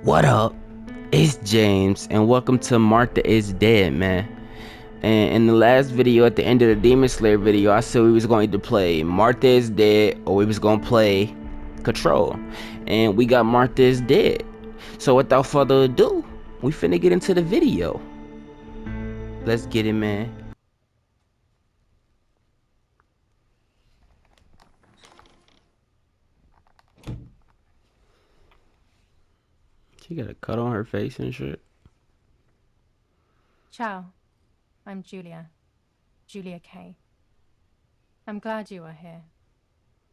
What up? It's James, and welcome to Martha is Dead, man. And in the last video, at the end of the Demon Slayer video, I said we was going to play Martha is Dead, or we was going to play Control. And we got Martha is Dead. So without further ado, we finna get into the video. Let's get it, man. She got a cut on her face and shit. Ciao, I'm Julia Kay. I'm glad you are here.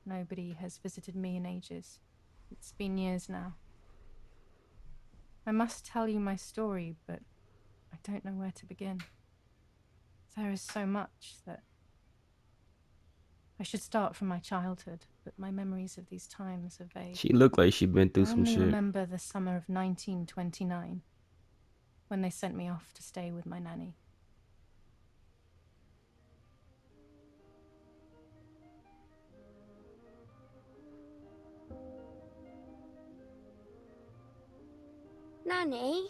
Nobody has visited me in ages. It's been years now. I must tell you my story, but I don't know where to begin. There is so much that I should start from my childhood, but my memories of these times are vague. She looked like she been through I some only shit. remember the summer of 1929, when they sent me off to stay with my nanny. Nanny,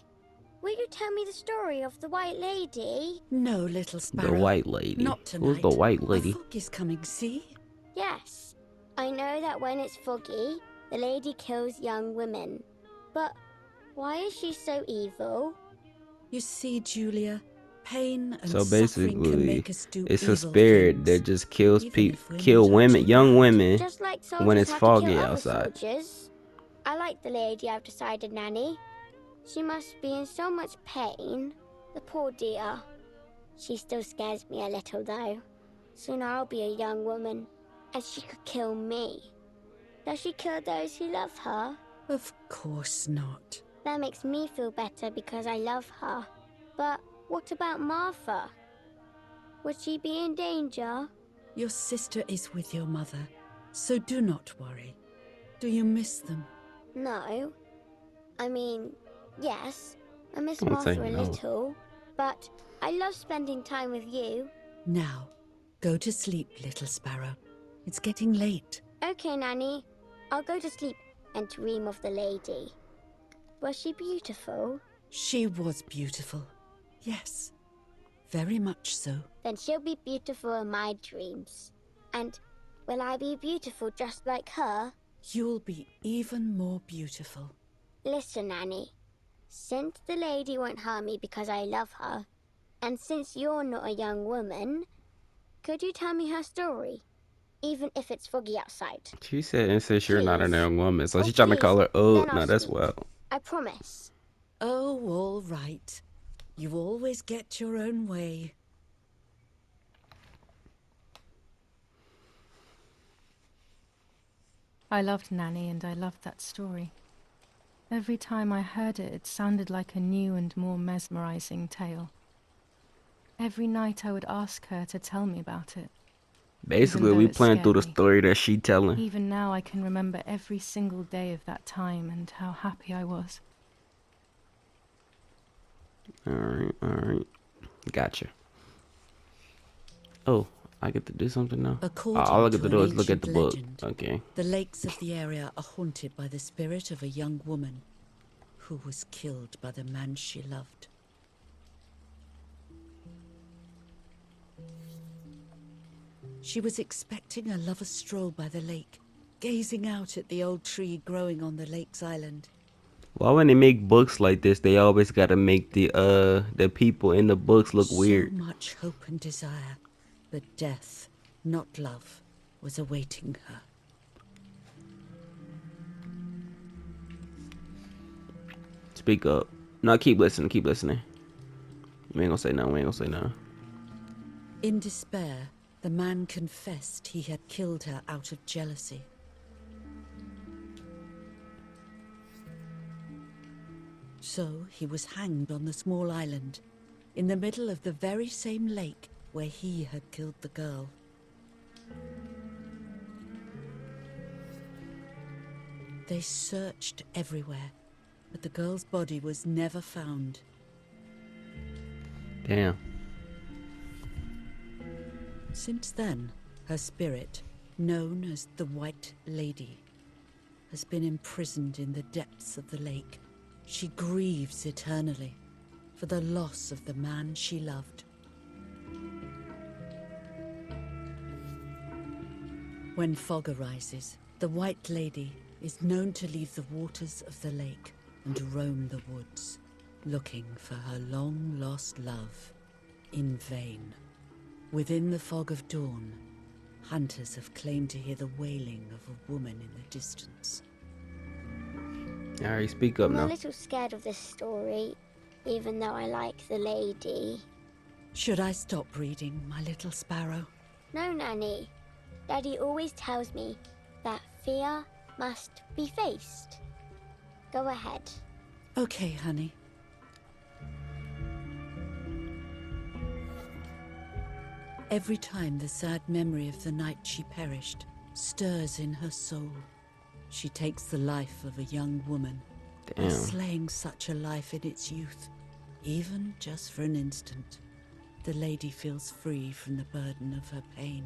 will you tell me the story of the White Lady? No, little sparrow. The white lady. Not tonight. Who's the white lady? A fog is coming, see? Yes. I know that when it's foggy, the lady kills young women. But why is she so evil? You see, Julia, pain and So suffering can basically, make us do it's a evil spirit things, that just kills even people, if we're kill not women, actually young bad. women, Just like soldiers when it's have foggy to kill other outside. soldiers. I like the lady I've decided, Nanny. She must be in so much pain. The poor dear. She still scares me a little, though. Soon I'll be a young woman, and she could kill me. Does she kill those who love her? Of course not. That makes me feel better because I love her. But what about Martha? Would she be in danger? Your sister is with your mother, so do not worry. Do you miss them? No. I mean, yes, I miss Don't say Martha a no. little, but I love spending time with you. Now, go to sleep, little sparrow. It's getting late. Okay, Nanny. I'll go to sleep and dream of the lady. Was she beautiful? She was beautiful. Yes, very much so. Then she'll be beautiful in my dreams. And will I be beautiful just like her? You'll be even more beautiful. Listen, Nanny. Since the lady won't harm me because I love her, and since you're not a young woman, could you tell me her story? Even if it's foggy outside. She said, and says you're not a Please? young woman, so Oh, she's trying to call please. her old. Then I'll No, that's sleep. wild. I promise. Oh, all right. You always get your own way. I loved Nanny and I loved that story. Every time I heard it, it sounded like a new and more mesmerizing tale. Every night I would ask her to tell me about it. Basically, though we it playing through the scared me. story that she telling. Even now I can remember every single day of that time and how happy I was. Alright. Gotcha. Oh, I get to do something now? According All I get to to an do is look at ancient the book. legend, Okay. the lakes of the area are haunted by the spirit of a young woman who was killed by the man she loved. She was expecting a lover's stroll by the lake, gazing out at the old tree growing on the lake's island. Why when they make books like this, they always gotta make the people in the books look So weird? much hope and desire, but death, not love, was awaiting her. Speak up. No, keep listening. Keep listening. We ain't gonna say no. We ain't gonna say no. In despair, the man confessed he had killed her out of jealousy. So he was hanged on the small island, in the middle of the very same lake where he had killed the girl. They searched everywhere, but the girl's body was never found. Damn. Since then, her spirit, known as the White Lady, has been imprisoned in the depths of the lake, she grieves eternally for the loss of the man she loved. When fog arises, the White Lady is known to leave the waters of the lake and roam the woods, looking for her long-lost love in vain. Within the fog of dawn, hunters have claimed to hear the wailing of a woman in the distance. Alright, speak up I'm a now. little scared of this story, even though I like the lady. Should I stop reading, my little sparrow? No, Nanny. Daddy always tells me that fear must be faced. Go ahead. Okay, honey. Every time the sad memory of the night she perished stirs in her soul, she takes the life of a young woman, by Damn. slaying such a life in its youth, even just for an instant. The lady feels free from the burden of her pain.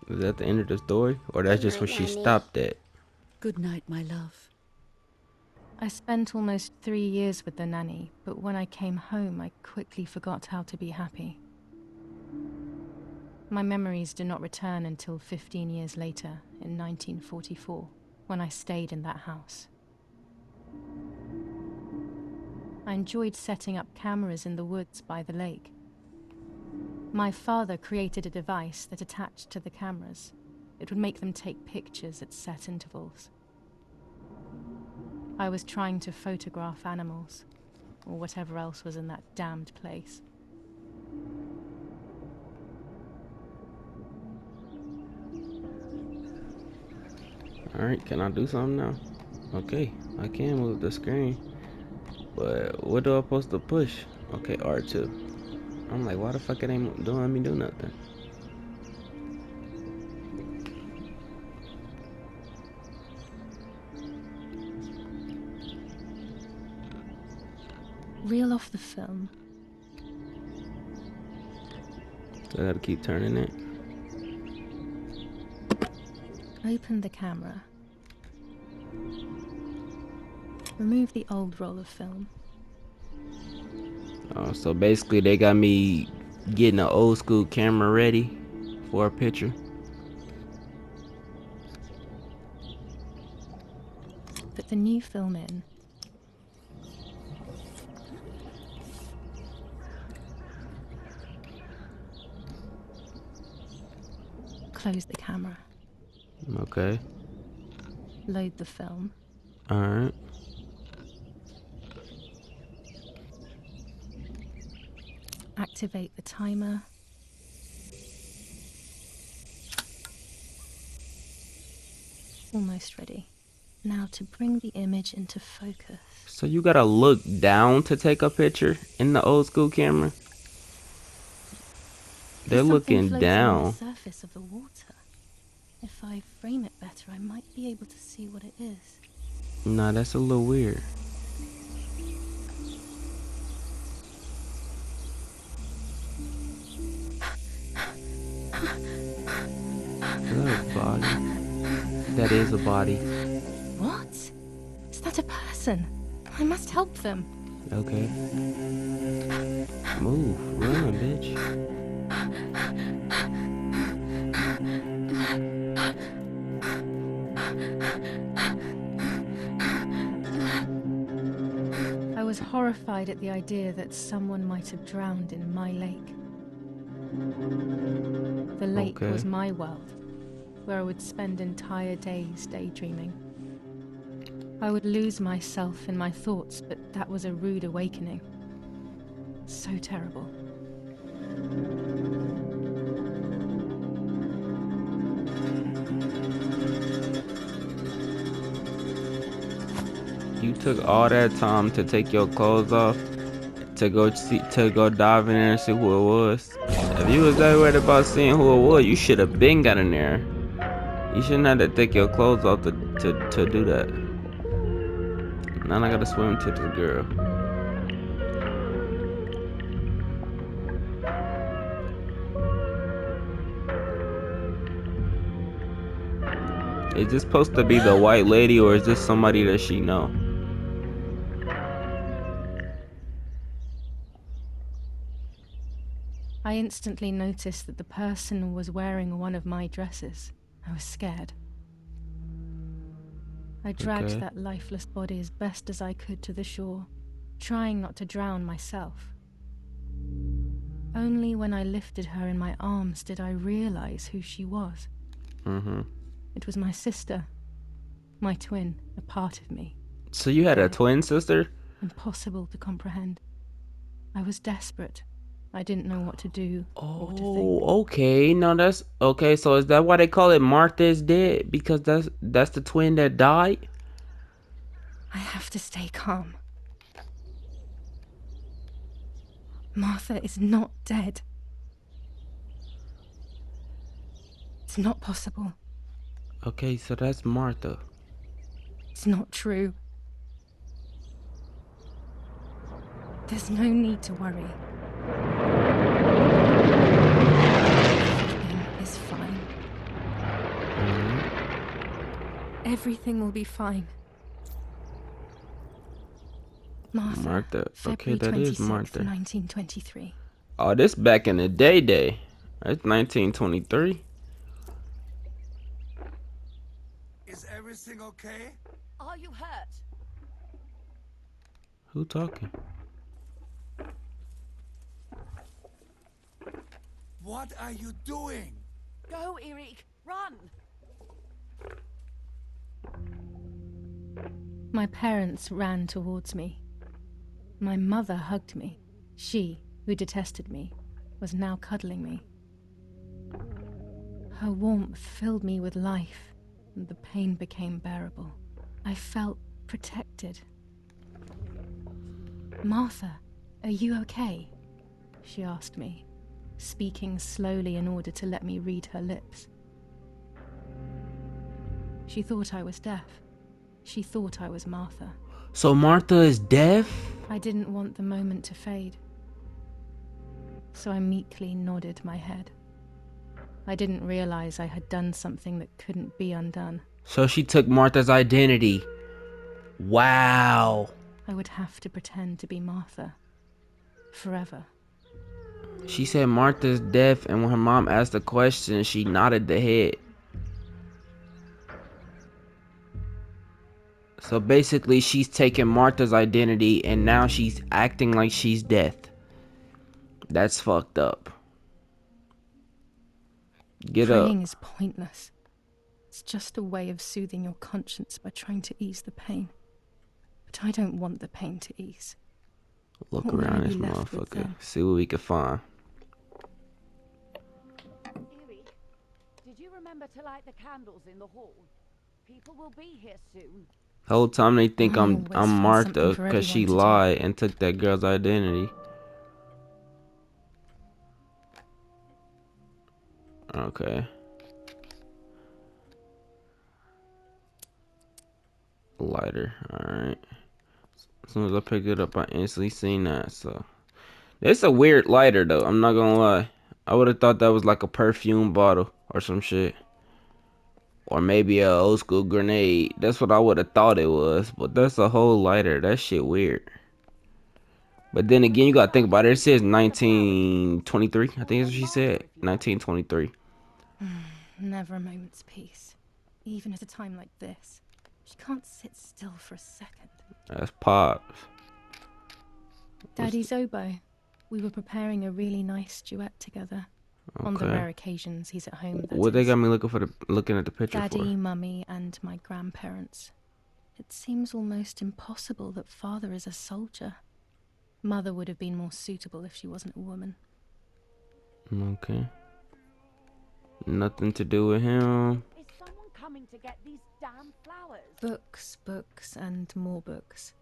Is that the end of the story? Or that's just where she Nanny. stopped at? Good night, my love. I spent almost 3 years with the nanny, but when I came home, I quickly forgot how to be happy. My memories do not return until 15 years later, in 1944, when I stayed in that house. I enjoyed setting up cameras in the woods by the lake. My father created a device that attached to the cameras. It would make them take pictures at set intervals. I was trying to photograph animals, or whatever else was in that damned place. Alright, can I do something now? Okay, I can move the screen. But what do I supposed to push? Okay, R2. I'm like, why the fuck it ain't doing me do nothing? Reel off the film. I gotta keep turning it. Open the camera. Remove the old roll of film. So basically they got me getting an old school camera ready for a picture. Put the new film in. Close the camera. Okay. Load the film. Alright. Activate the timer. Almost ready. Now to bring the image into focus. So you gotta look down to take a picture in the old school camera? They're There's something looking floating down. on the surface of the water. If I frame it better, I might be able to see what it is. Nah, that's a little weird. Is that a body? That is a body. What? Is that a person? I must help them. Okay. Move. Run, bitch. I was horrified at the idea that someone might have drowned in my lake. The lake Okay. was my world, where I would spend entire days daydreaming. I would lose myself in my thoughts, but that was a rude awakening. So terrible. You took all that time to take your clothes off to go dive in there and see who it was. If you was that worried about seeing who it was, you should have been got in there. You shouldn't have to take your clothes off to do that. Now I gotta swim to the girl. Is this supposed to be the white lady, or is this somebody that she know? I instantly noticed that the person was wearing one of my dresses. I was scared. I dragged Okay. that lifeless body as best as I could to the shore, trying not to drown myself. Only when I lifted her in my arms did I realize who she was. It was my sister, my twin, a part of me. So you had a Dead. twin sister? Impossible to comprehend. I was desperate. I didn't know what to do or to think. Oh, okay. No, that's okay. So is that why they call it Martha is dead? Because that's the twin that died? I have to stay calm. Martha is not dead. It's not possible. Okay, so that's Martha. It's not true. There's no need to worry. Everything is fine. Everything will be fine. Martha, Martha. Okay, February that is 26th, Martha. 1923. Oh, this back in the day. That's 1923. Is everything okay? Are you hurt? Who talking? What are you doing? Go, Eric, run! My parents ran towards me. My mother hugged me. She, who detested me, was now cuddling me. Her warmth filled me with life, and the pain became bearable. I felt protected. Martha, are you okay? She asked me, speaking slowly in order to let me read her lips. She thought I was deaf. She thought I was Martha. So Martha is deaf? I didn't want the moment to fade, so I meekly nodded my head. I didn't realize I had done something that couldn't be undone. So she took Martha's identity. Wow. I would have to pretend to be Martha. Forever. She said Martha's deaf, and when her mom asked the question, she nodded the head. So basically, she's taking Martha's identity, and now she's acting like she's deaf. That's fucked up. Get Praying up. is pointless. It's just a way of soothing your conscience by trying to ease the pain. But I don't want the pain to ease. Look What will I around be this left with motherfucker. then? See what we can find. Eric, did you remember to light the candles in the hall? People will be here soon. The whole time they think I I'm always find Martha something for because she everyone to do. lied and took that girl's identity. Okay. Lighter. Alright. As soon as I picked it up, I instantly seen that. So it's a weird lighter though, I'm not gonna lie. I would have thought that was like a perfume bottle or some shit. Or maybe a old school grenade. That's what I would have thought it was. But that's a whole lighter. That shit weird. But then again, you gotta think about it. It says 1923. I think that's what she said. 1923. Never a moment's peace. Even at a time like this. She can't sit still for a second. That's Pops. Daddy's oboe. We were preparing a really nice duet together. On the Okay. rare occasions he's at home, that What they is. got me looking at the picture Daddy, for? Mummy, and my grandparents. It seems almost impossible that Father is a soldier. Mother would have been more suitable if she wasn't a woman. Okay. Nothing to do with him. Is someone coming to get these damn flowers? Books, books, and more books.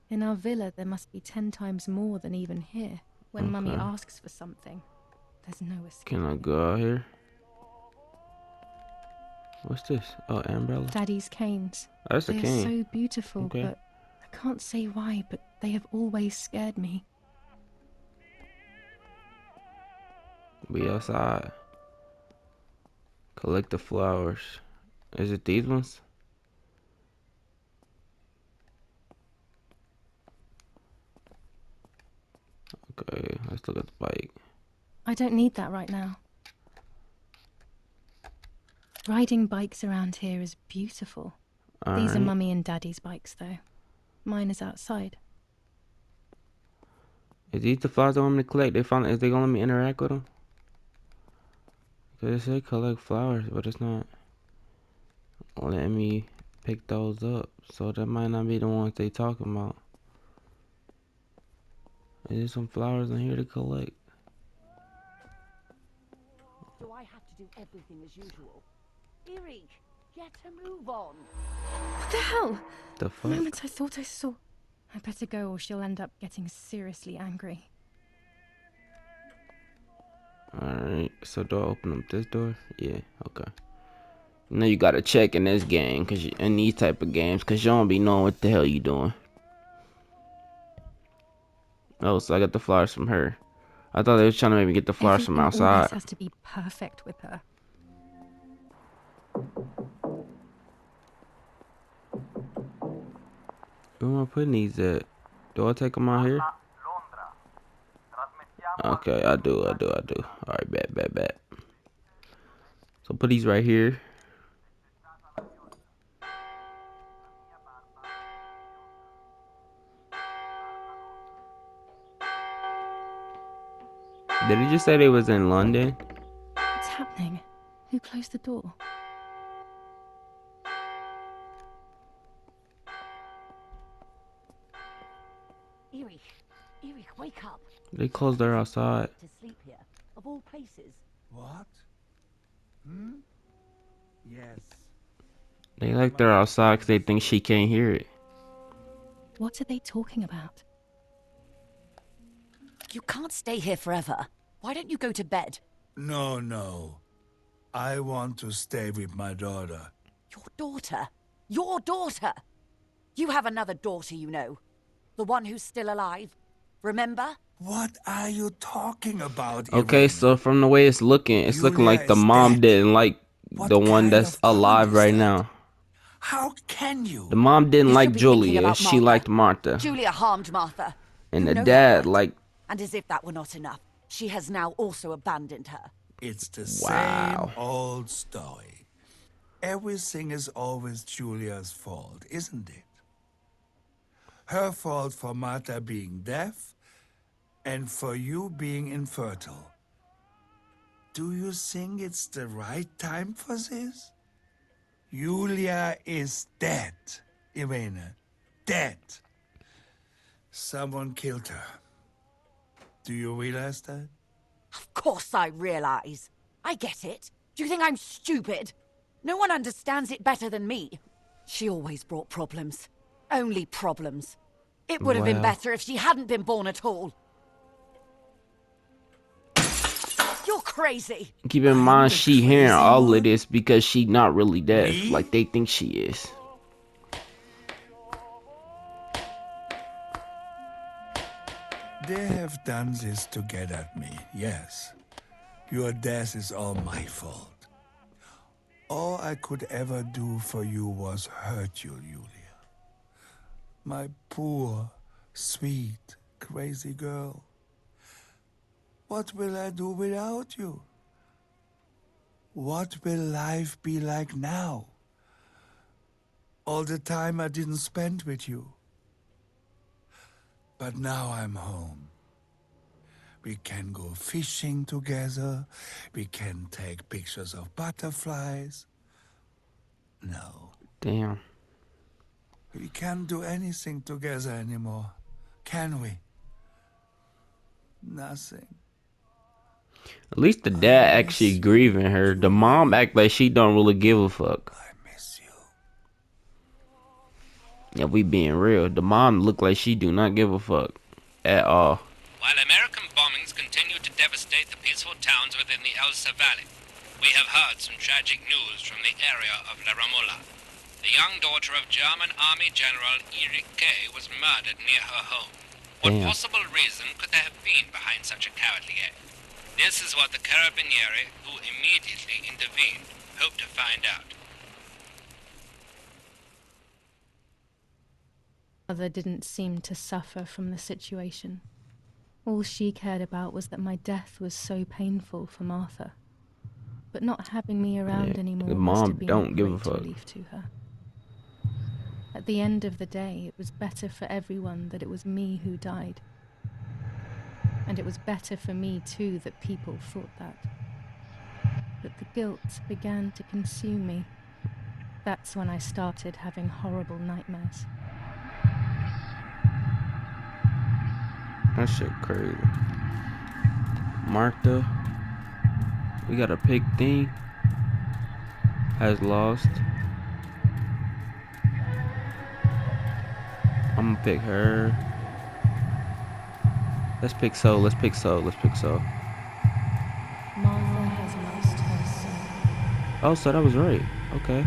In our villa, there must be 10 times more than even here. When Mummy Okay. asks for something, there's no escape. Can I go out here? What's this? Oh, umbrella. Daddy's canes. That's a They are cane. so beautiful, Okay. but I can't say why, but they have always scared me. Be outside. Collect the flowers. Is it these ones? Okay, let's look at the bike. I don't need that right now. Riding bikes around here is beautiful. These are Alright. Mummy and Daddy's bikes, though. Mine is outside. Is these the flowers I want me to collect? Is they gonna let me interact with them? Cause it said collect flowers, but it's not letting me pick those up. So that might not be the ones they talking about. Is there some flowers in here to collect? Do I have to do everything as usual? Eric, get a move on. What the hell? The The fuck? moment I thought I saw... I better go or she'll end up getting seriously angry. Alright, so do I open up this door? Yeah, okay. You know you gotta check in this game, in these type of games, cause you don't be knowing what the hell you doing. Oh, so I got the flowers from her. I thought they was trying to make me get the flowers from Everything outside. always has to be perfect with her. Where am I putting these at? Do I take them out here? Okay, I do. Alright, bet. So put these right here. Did it just say they was in London? What's happening? Who closed the door? Eric, wake up. They closed her outside. To sleep here, of all places. What? Hmm? Yes. They like they're outside because they think she can't hear it. What are they talking about? You can't stay here forever. Why don't you go to bed? No. I want to stay with my daughter. Your daughter? Your daughter? You have another daughter, you know. The one who's still alive. Remember? What are you talking about, Okay, Irene? so from the way it's looking Julia like the is mom dead. didn't like What the one kind that's of comment alive is right that? now. How can you? The mom didn't You like should be thinking Julia. about She Martha. liked Martha. Julia harmed Martha. And You the know dad that, right? like... And as if that were not enough, she has now also abandoned her. It's the Wow. same old story. Everything is always Julia's fault, isn't it? Her fault for Martha being deaf and for you being infertile. Do you think it's the right time for this? Julia is dead, Irene. Dead. Someone killed her. Do you realize that? Of course I realize. I get it. Do you think I'm stupid? No one understands it better than me. She always brought problems. Only problems. It would have been Wow. better if she hadn't been born at all. You're crazy. Keep in I'm mind the she hearing crazy all one? of this because she not really deaf. Me? Like they think she is. They have done this to get at me, yes. Your death is all my fault. All I could ever do for you was hurt you, Julia. My poor, sweet, crazy girl. What will I do without you? What will life be like now? All the time I didn't spend with you. But now I'm home. We can go fishing together. We can take pictures of butterflies. No, Damn. we can't do anything together anymore, can we? Nothing. At least the dad actually grieving her. The mom act like she don't really give a fuck. I miss you. Yeah, we being real. The mom look like she do not give a fuck at all. While American bombings continue to devastate the peaceful towns within the Elsa Valley, we have heard some tragic news from the area of La Ramola. The young daughter of German Army General Erich Kay was murdered near her home. What Damn. possible reason could there have been behind such a cowardly act? This is what the Carabinieri, who immediately intervened, hope to find out. Mother didn't seem to suffer from the situation. All she cared about was that my death was so painful for Martha. But not having me around Yeah, anymore the must mom have been don't a give a great fuck. relief to her. At the end of the day, it was better for everyone that it was me who died. And it was better for me too that people thought that. But the guilt began to consume me. That's when I started having horrible nightmares. That shit crazy. Martha, we got a pig thing, has lost. I'm gonna pick her. Let's pick Soul. Let's pick Soul. Let's pick Soul. Martha has lost her soul. Oh, so that was right. Okay.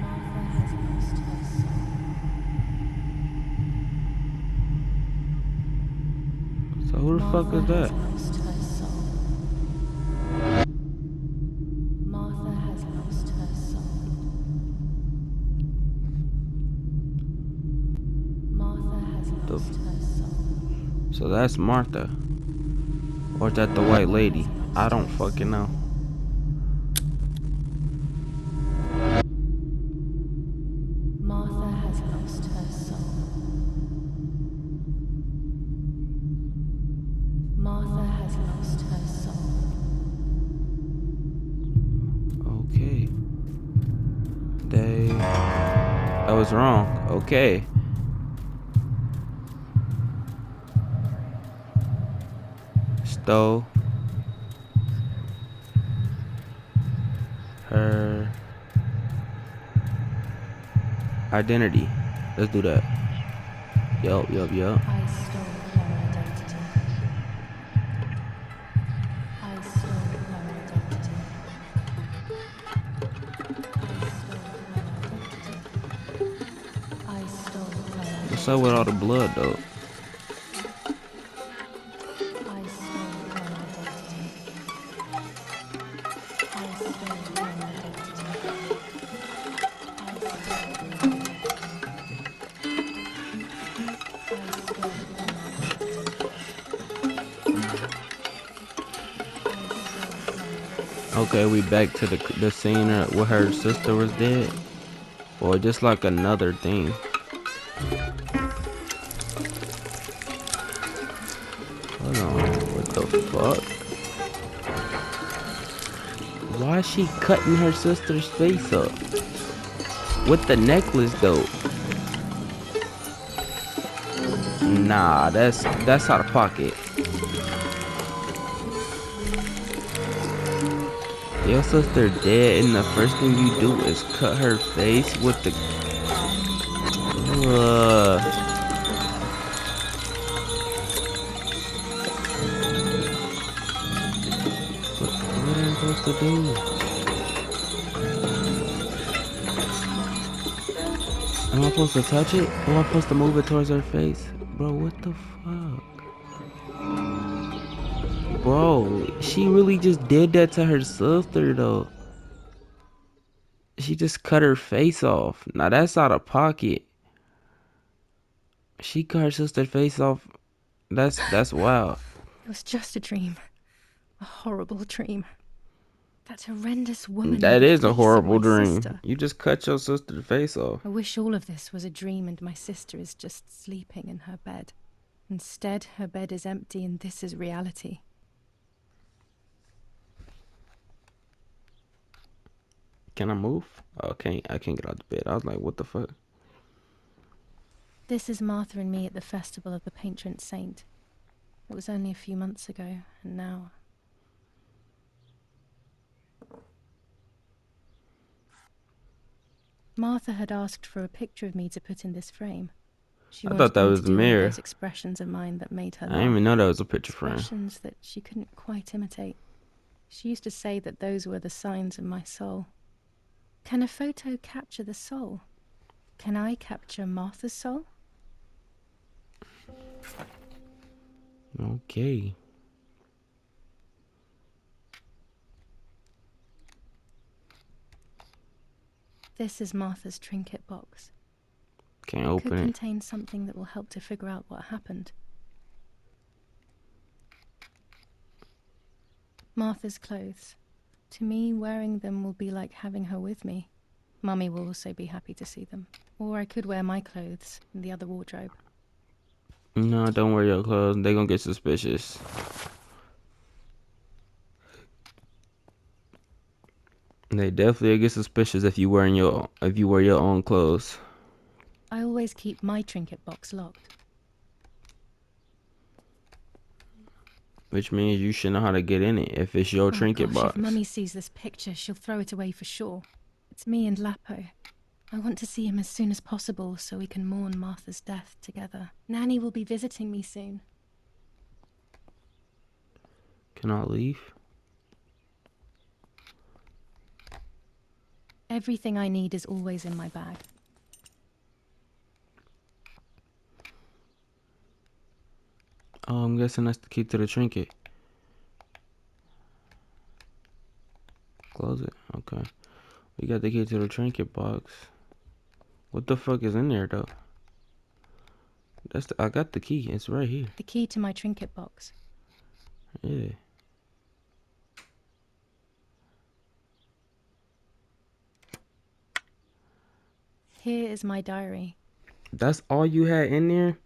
Martha has lost her soul. So who the fuck is that? Lost her soul. Martha has lost her soul. Martha has lost her soul. So that's Martha. Or is that the white lady? I don't fucking know. Martha has lost her soul. Martha has lost her soul. Okay. I was wrong. Okay. Stole her identity. Let's do that. Yup. I stole her identity. I stole her identity. I stole her identity. What's up with all the blood though? I stole her identity. I stole her identity. Okay, we back to the scene where her sister was dead, or just like another thing. Hold on, what the fuck? Why is she cutting her sister's face up with the necklace though? Nah, that's out of pocket. Your sister dead, and the first thing you do is cut her face with the. What am I supposed to do? Am I supposed to touch it? Or am I supposed to move it towards her face? Bro, what the fuck? Bro, she really just did that to her sister though. She just cut her face off. Now that's out of pocket. She cut her sister's face off. That's wild. It was just a dream. A horrible dream. That horrendous woman. That in the is a face of horrible my dream. sister. You just cut your sister's face off. I wish all of this was a dream and my sister is just sleeping in her bed. Instead, her bed is empty and this is reality. Can I move? Oh, I can't get out of bed. I was like, what the fuck? This is Martha and me at the festival of the patron saint. It was only a few months ago, and now... Martha had asked for a picture of me to put in this frame. She I wanted thought that me was to the do all mirror. those expressions of mine that made her I laugh. didn't even know that was a picture frame. Expressions that she couldn't quite imitate. She used to say that those were the signs of my soul. Can a photo capture the soul? Can I capture Martha's soul? Okay. This is Martha's trinket box. Can't It open could it. contain something that will help to figure out what happened. Martha's clothes. To me, wearing them will be like having her with me. Mummy will also be happy to see them. Or I could wear my clothes in the other wardrobe. No, don't wear your clothes. They gonna get suspicious. They definitely get suspicious if you wear your own clothes. I always keep my trinket box locked. Which means you should know how to get in it if it's your Oh trinket gosh, box. if Mummy sees this picture, she'll throw it away for sure. It's me and Lapo. I want to see him as soon as possible so we can mourn Martha's death together. Nanny will be visiting me soon. Can I leave? Everything I need is always in my bag. Oh, I'm guessing that's the key to the trinket. Close it. Okay. We got the key to the trinket box. What the fuck is in there though? I got the key. It's right here. The key to my trinket box. Yeah. Here is my diary. That's all you had in there?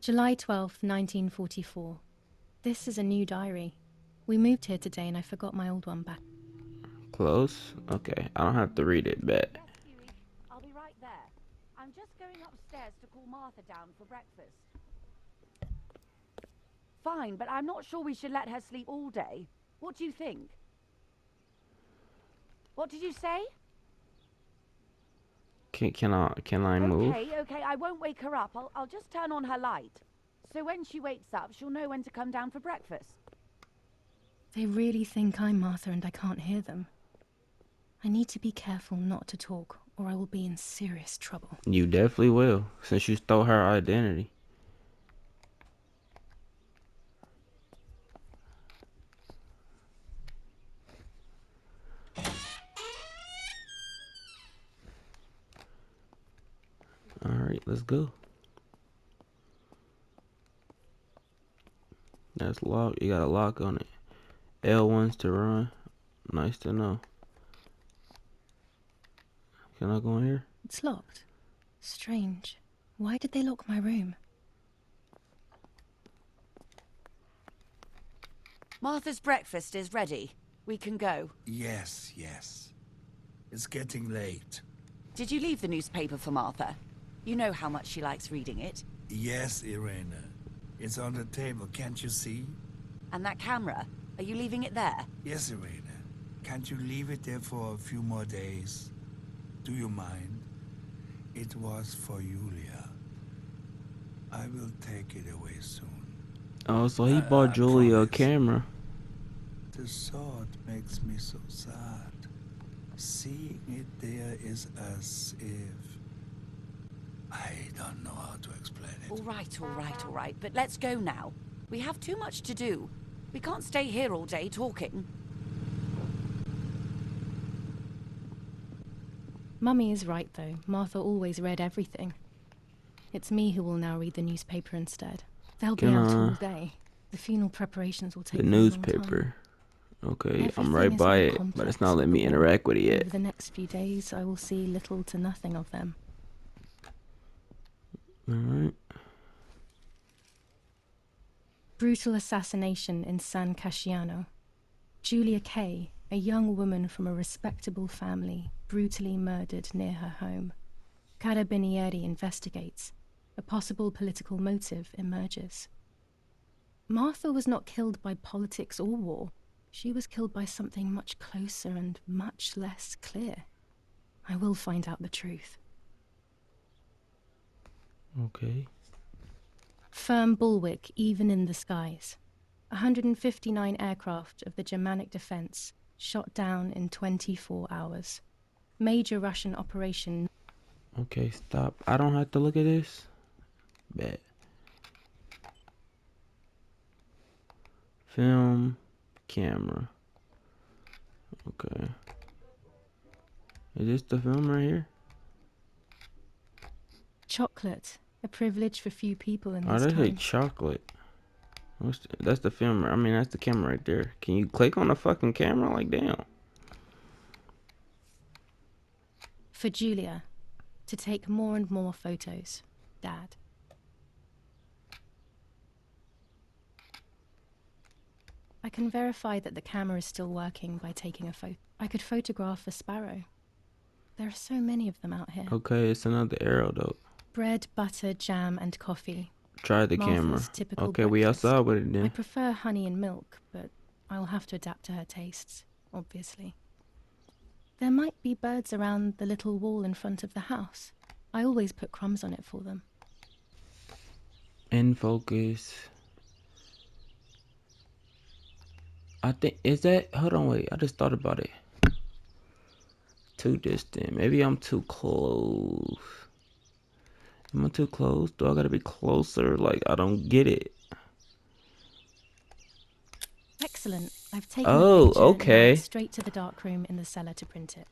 July 12th, 1944. This is a new diary. We moved here today and I forgot my old one back. Close? Okay. I don't have to read it, bet. Yes, Huey. I'll be right there. I'm just going upstairs to call Martha down for breakfast. Fine, but I'm not sure we should let her sleep all day. What do you think? What did you say? Can I move? Okay, I won't wake her up. I'll just turn on her light. So when she wakes up, she'll know when to come down for breakfast. They really think I'm Martha and I can't hear them. I need to be careful not to talk or I will be in serious trouble. You definitely will, since you stole her identity. Alright, let's go. That's locked. You got a lock on it. L1's to run. Nice to know. Can I go in here? It's locked. Strange. Why did they lock my room? Martha's breakfast is ready. We can go. Yes, yes. It's getting late. Did you leave the newspaper for Martha? You know how much she likes reading it. Yes, Irena. It's on the table, can't you see? And that camera, are you leaving it there? Yes, Irena. Can't you leave it there for a few more days? Do you mind? It was for Julia. I will take it away soon. Oh, so he bought Julia a promise. camera. The thought makes me so sad. Seeing it there is as if... I don't know how to explain it. All right. But let's go now. We have too much to do. We can't stay here all day talking. Mummy is right though. Martha always read everything. It's me who will now read the newspaper instead. They'll be out all day. The funeral preparations will take The them a long time. newspaper. Okay, I'm Everything right is by more it, but complex it's not on letting the me wall. interact with it yet. Over the next few days, I will see little to nothing of them. Alright. Brutal assassination in San Casciano. Julia Kay, a young woman from a respectable family, brutally murdered near her home. Carabinieri investigates. A possible political motive emerges. Martha was not killed by politics or war. She was killed by something much closer and much less clear. I will find out the truth. Okay. Firm bulwark even in the skies. 159 aircraft of the Germanic defense shot down in 24 hours. Major Russian operation. Okay, stop. I don't have to look at this. Bet. Film, camera. Okay. Is this the film right here? Chocolate, a privilege for few people in Oh, this that's a time. chocolate. That's the film. I mean, that's the camera right there. Can you click on the fucking camera? Like, damn. For Julia, to take more and more photos, Dad. I can verify that the camera is still working by taking a photo. I could photograph a sparrow. There are so many of them out here. Okay, it's another arrow though. Bread, butter, jam, and coffee. Try the Martha's camera. typical Okay, we breakfast. outside with it I then. prefer honey and milk, but I'll have to adapt to her tastes, obviously. There might be birds around the little wall in front of the house. I always put crumbs on it for them. In focus. I think, is that, hold on, wait, I just thought about it. Too distant. Maybe I'm too close. Am I too close? Do I gotta be closer? Like, I don't get it. Excellent. I've taken Oh, a picture. Now okay. it's straight to the darkroom in the cellar to print it.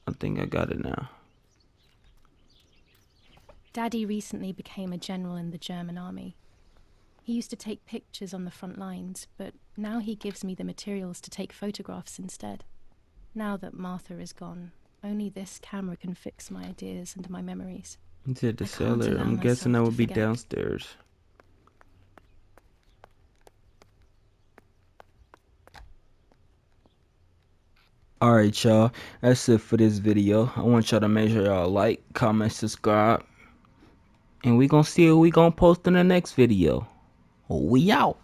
I think I got it now. Daddy recently became a general in the German army. He used to take pictures on the front lines, but now he gives me the materials to take photographs instead. Now that Martha is gone, only this camera can fix my ideas and my memories. You said the I can't cellar. allow I'm guessing myself that to would be forget. downstairs. Alright, y'all. That's it for this video. I want y'all to make sure y'all like, comment, subscribe. And we gonna see what we gonna post in the next video. We out.